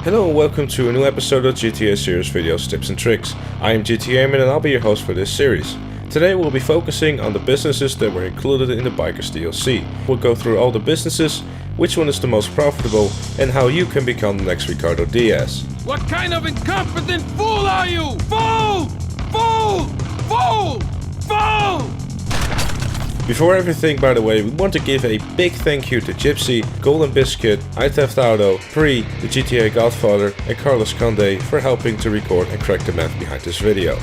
Hello and welcome to a new episode of GTA series videos, tips and tricks. I am GTAman and I'll be your host for this series. Today we'll be focusing on the businesses that were included in the Bikers DLC. We'll go through all the businesses, which one is the most profitable, and how you can become the next Ricardo Diaz. What kind of incompetent fool are you? Fool! Fool! Fool! Fool! Before everything, by the way, we want to give a big thank you to Gypsy, GoldenBizkit, iTheftAuto, Pre, TheGTAGodfather and Carlosconde for helping to record and crack the math behind this video.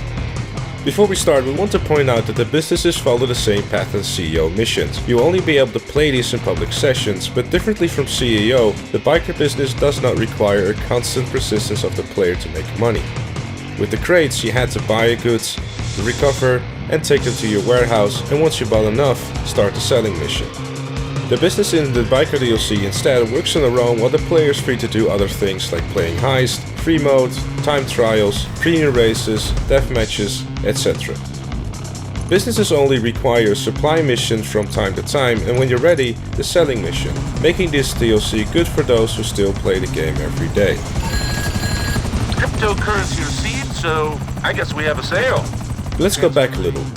Before we start, we want to point out that the businesses follow the same path as CEO missions. You'll only be able to play these in public sessions, but differently from CEO, the biker business does not require a constant persistence of the player to make money. With the crates, you had to buy goods, to recover, and take them to your warehouse, and once you bought enough, start the selling mission. The business in the Biker DLC instead works on their own, while the player is free to do other things like playing heist, free mode, time trials, premium races, death matches, etc. Businesses only require supply missions from time to time, and when you're ready, the selling mission, making this DLC good for those who still play the game every day. Cryptocurrency received, so I guess we have a sale. Let's go back a little. To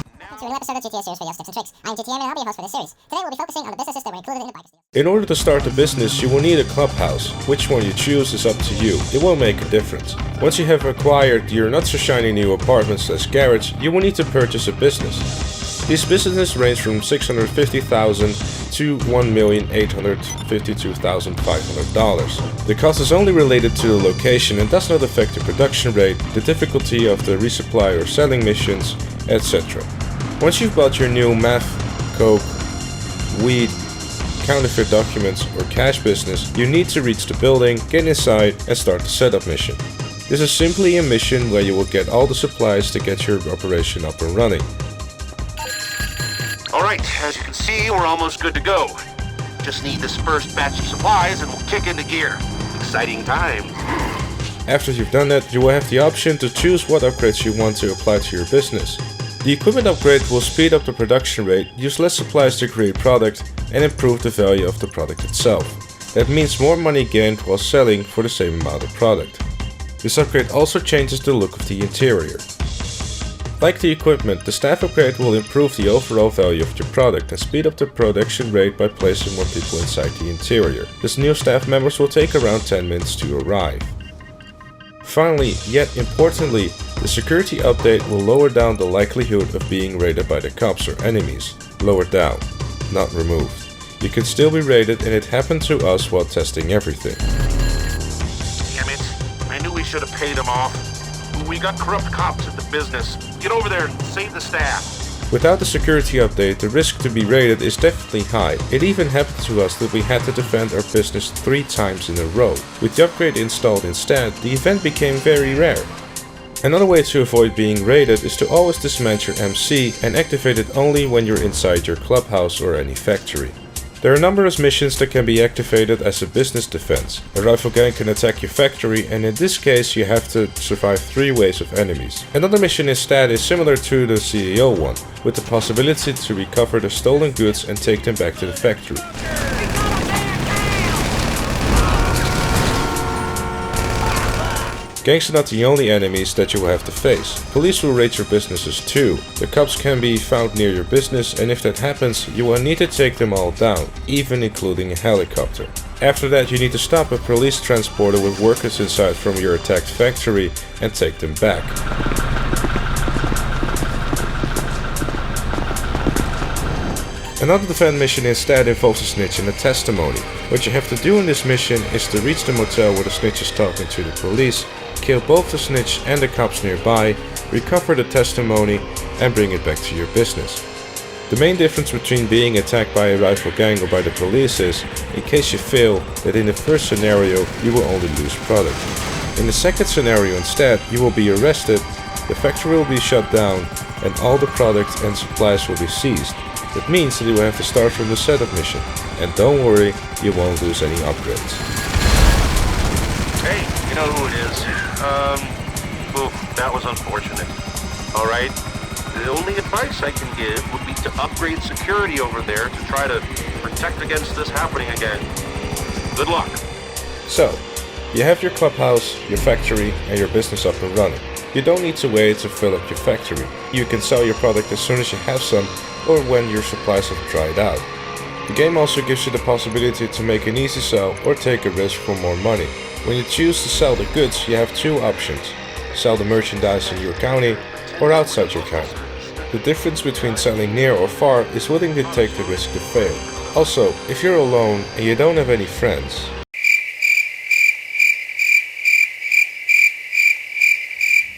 a new episode of GTA series videos, tips and tricks. I'm GTAman and I'll be your host for this series. Today we'll be focusing on the businesses that were included in the Bikers DLC. In order to start a business, you will need a clubhouse. Which one you choose is up to you. It won't make a difference. Once you have acquired your not so shiny new apartment/garage, you will need to purchase a business. These businesses range from $650,000 to $1,852,500. The cost is only related to the location and does not affect the production rate, the difficulty of the resupply or selling missions, etc. Once you've bought your new meth, coke, weed, counterfeit documents or cash business, you need to reach the building, get inside and start the setup mission. This is simply a mission where you will get all the supplies to get your operation up and running. Alright, as you can see, we're almost good to go. Just need this first batch of supplies and we'll kick into gear. Exciting times. After you've done that, you will have the option to choose what upgrades you want to apply to your business. The equipment upgrade will speed up the production rate, use less supplies to create product, and improve the value of the product itself. That means more money gained while selling for the same amount of product. This upgrade also changes the look of the interior. Like the equipment, the staff upgrade will improve the overall value of your product and speed up the production rate by placing more people inside the interior. These new staff members will take around 10 minutes to arrive. Finally, yet importantly, the security update will lower down the likelihood of being raided by the cops or enemies. Lower down, not removed. You can still be raided, and it happened to us while testing everything. Damn it, I knew we should have paid them off. We got corrupt cops at the business. Get over there and save the staff. Without the security update, the risk to be raided is definitely high. It even happened to us that we had to defend our business 3 times in a row. With the upgrade installed instead, the event became very rare. Another way to avoid being raided is to always dismantle your MC and activate it only when you're inside your clubhouse or any factory. There are numerous missions that can be activated as a business defense. A rifle gang can attack your factory, and in this case you have to survive 3 waves of enemies. Another mission instead is similar to the CEO one, with the possibility to recover the stolen goods and take them back to the factory. Gangs are not the only enemies that you will have to face. Police will raid your businesses too. The cops can be found near your business, and if that happens, you will need to take them all down, even including a helicopter. After that, you need to stop a police transporter with workers inside from your attacked factory and take them back. Another defend mission instead involves a snitch and a testimony. What you have to do in this mission is to reach the motel where the snitch is talking to the police, kill both the snitch and the cops nearby, recover the testimony, and bring it back to your business. The main difference between being attacked by a rifle gang or by the police is, in case you fail, that in the first scenario you will only lose product. In the second scenario instead, you will be arrested, the factory will be shut down, and all the product and supplies will be seized. That means that you will have to start from the setup mission, and don't worry, you won't lose any upgrades. Hey, you know who it is. That was unfortunate. Alright, the only advice I can give would be to upgrade security over there to try to protect against this happening again. Good luck. So, You have your clubhouse, your factory, and your business up and running. You don't need to wait to fill up your factory. You can sell your product as soon as you have some or when your supplies have dried out. The game also gives you the possibility to make an easy sell or take a risk for more money. When you choose to sell the goods, you have two options: sell the merchandise in your county or outside your county. The difference between selling near or far is willing to take the risk to fail. Also, if you're alone and you don't have any friends,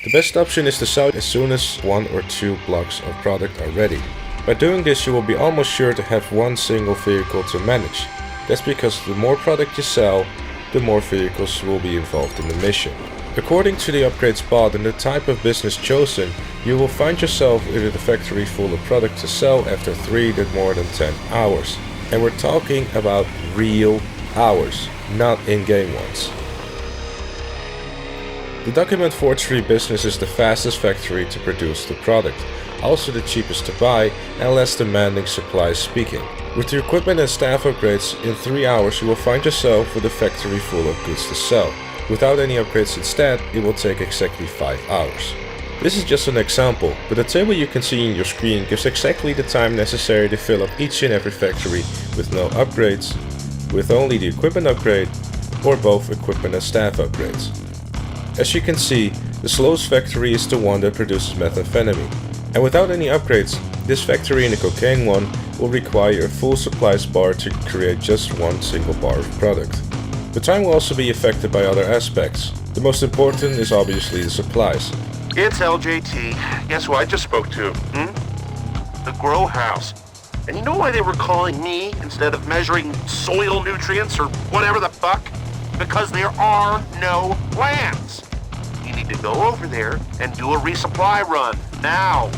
the best option is to sell as soon as 1 or 2 blocks of product are ready. By doing this, you will be almost sure to have one single vehicle to manage. That's because the more product you sell, the more vehicles will be involved in the mission. According to the upgrades bought and the type of business chosen, you will find yourself with a factory full of product to sell after 3 to more than 10 hours. And we're talking about real hours, not in-game ones. The document forgery business is the fastest factory to produce the product, also the cheapest to buy and less demanding supply speaking. With your equipment and staff upgrades, in 3 hours you will find yourself with a factory full of goods to sell. Without any upgrades instead, it will take exactly 5 hours. This is just an example, but the table you can see in your screen gives exactly the time necessary to fill up each and every factory with no upgrades, with only the equipment upgrade, or both equipment and staff upgrades. As you can see, the slowest factory is the one that produces methamphetamine. And without any upgrades, this factory and the cocaine one will require a full supplies bar to create just one single bar of product. The time will also be affected by other aspects. The most important is obviously the supplies. It's LJT. Guess who I just spoke to? The grow house. And you know why they were calling me instead of measuring soil nutrients or whatever the fuck? Because there are no plants. You need to go over there and do a resupply run, now.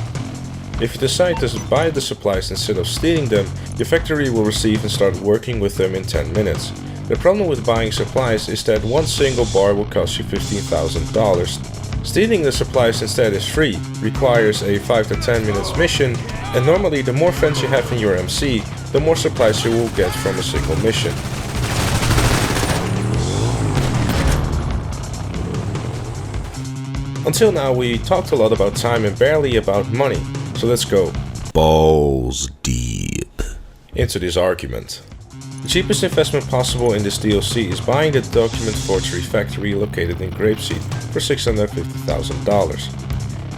If you decide to buy the supplies instead of stealing them, your factory will receive and start working with them in 10 minutes. The problem with buying supplies is that one single bar will cost you $15,000. Stealing the supplies instead is free, requires a 5 to 10 minutes mission, and normally the more friends you have in your MC, the more supplies you will get from a single mission. Until now we talked a lot about time and barely about money, so let's go balls deep into this argument. The cheapest investment possible in this DLC is buying the document forgery factory located in Gypsy for $650,000.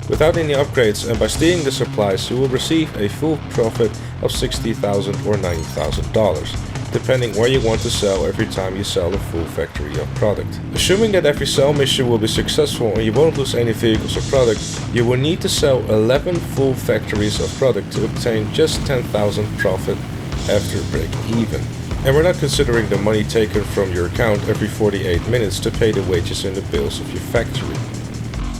Without any upgrades and by stealing the supplies, you will receive a full profit of $60,000 or $90,000, depending where you want to sell every time you sell a full factory of product. Assuming that every sell mission will be successful and you won't lose any vehicles or product, you will need to sell 11 full factories of product to obtain just $10,000 profit after break even. And we're not considering the money taken from your account every 48 minutes to pay the wages and the bills of your factory.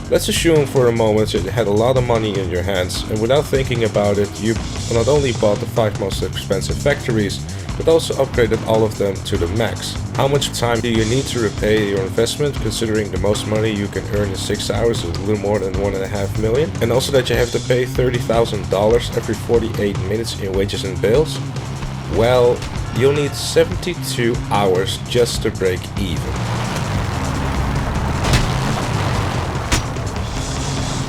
Let's assume for a moment that you had a lot of money in your hands and without thinking about it, you not only bought the 5 most expensive factories, but also upgraded all of them to the max. How much time do you need to repay your investment, considering the most money you can earn in 6 hours is a little more than $1.5 million? And also that you have to pay $30,000 every 48 minutes in wages and bills? Well, you'll need 72 hours just to break even.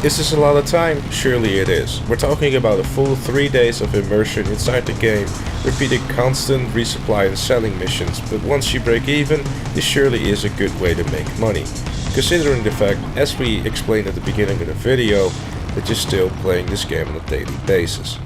Is this a lot of time? Surely it is. We're talking about a full 3 days of immersion inside the game, repeating constant resupply and selling missions, but once you break even, this surely is a good way to make money, considering the fact, as we explained at the beginning of the video, that you're still playing this game on a daily basis.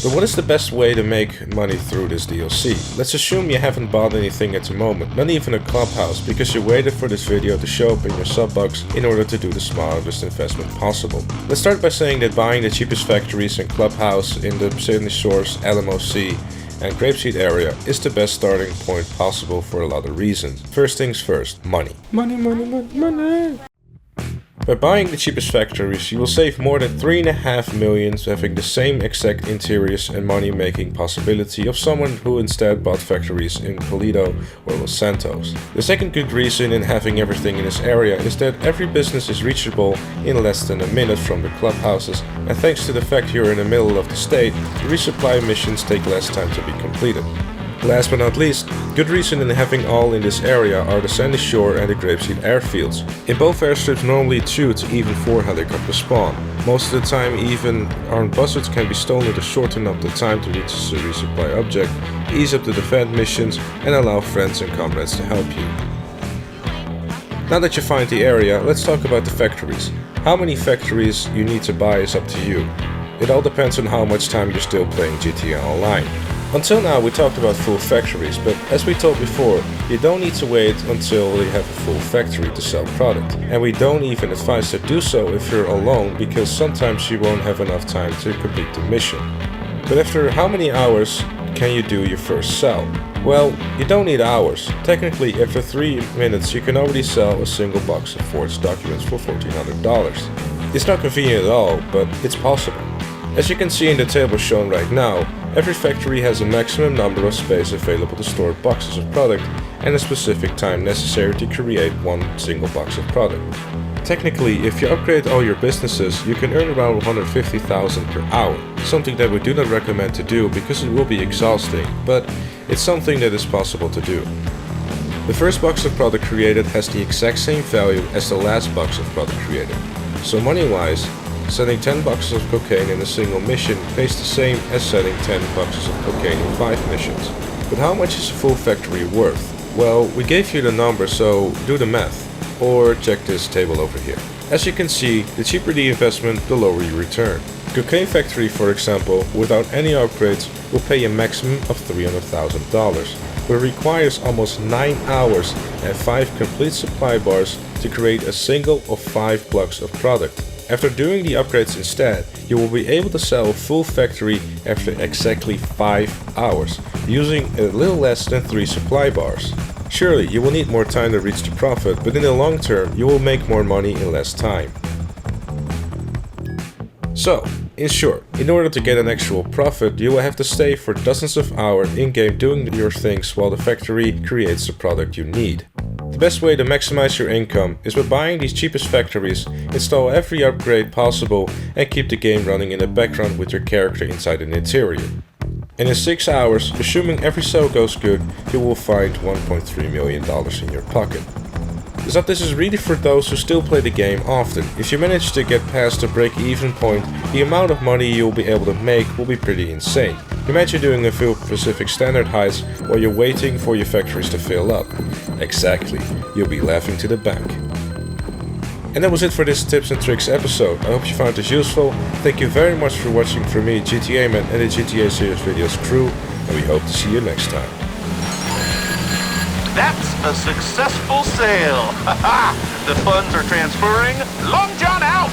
But what is the best way to make money through this DLC? Let's assume you haven't bought anything at the moment, not even a clubhouse, because you waited for this video to show up in your sub box in order to do the smartest investment possible. Let's start by saying that buying the cheapest factories and clubhouse in the Sydney Shores, LMOC and Grapeseed area is the best starting point possible for a lot of reasons. First things first, money. Money, money, money, money. By buying the cheapest factories, you will save more than $3.5 million having the same exact interiors and money making possibility of someone who instead bought factories in Toledo or Los Santos. The second good reason in having everything in this area is that every business is reachable in less than a minute from the clubhouses, and thanks to the fact you're in the middle of the state, the resupply missions take less time to be completed. Last but not least, good reason in having all in this area are the sandy shore and the grapeseed airfields. In both airstrips normally 2 to even 4 helicopters spawn. Most of the time even armed buzzards can be stolen to shorten up the time to reach a resupply object, ease up the defense missions and allow friends and comrades to help you. Now that you find the area, let's talk about the factories. How many factories you need to buy is up to you. It all depends on how much time you're still playing GTA Online. Until now we talked about full factories, but as we told before, you don't need to wait until you have a full factory to sell product. And we don't even advise to do so if you're alone, because sometimes you won't have enough time to complete the mission. But after how many hours can you do your first sell? Well, you don't need hours. Technically, after 3 minutes you can already sell a single box of forged documents for $1,400. It's not convenient at all, but it's possible. As you can see in the table shown right now, every factory has a maximum number of space available to store boxes of product and a specific time necessary to create one single box of product. Technically, if you upgrade all your businesses, you can earn around 150,000 per hour, something that we do not recommend to do because it will be exhausting, but it's something that is possible to do. The first box of product created has the exact same value as the last box of product created, so money-wise, selling 10 boxes of cocaine in a single mission pays the same as selling 10 boxes of cocaine in 5 missions. But how much is a full factory worth? Well, we gave you the number, so do the math. Or check this table over here. As you can see, the cheaper the investment, the lower your return. Cocaine factory, for example, without any upgrades, will pay a maximum of $300,000, but it requires almost 9 hours and 5 complete supply bars to create a single of 5 blocks of product. After doing the upgrades instead, you will be able to sell a full factory after exactly 5 hours, using a little less than 3 supply bars. Surely, you will need more time to reach the profit, but in the long term, you will make more money in less time. So, in short, in order to get an actual profit, you will have to stay for dozens of hours in-game doing your things while the factory creates the product you need. The best way to maximize your income is by buying these cheapest factories, install every upgrade possible and keep the game running in the background with your character inside an interior. And in 6 hours, assuming every sale goes good, you will find $1.3 million in your pocket. So this is really for those who still play the game often. If you manage to get past the break-even point, the amount of money you'll be able to make will be pretty insane. Imagine doing a few Pacific Standard heists while you're waiting for your factories to fill up. Exactly, you'll be laughing to the bank. And that was it for this tips and tricks episode. I hope you found this useful. Thank you very much for watching from me, GTA Man, and the GTA Series Videos crew, and we hope to see you next time. That's a successful sale. The funds are transferring. Long John out.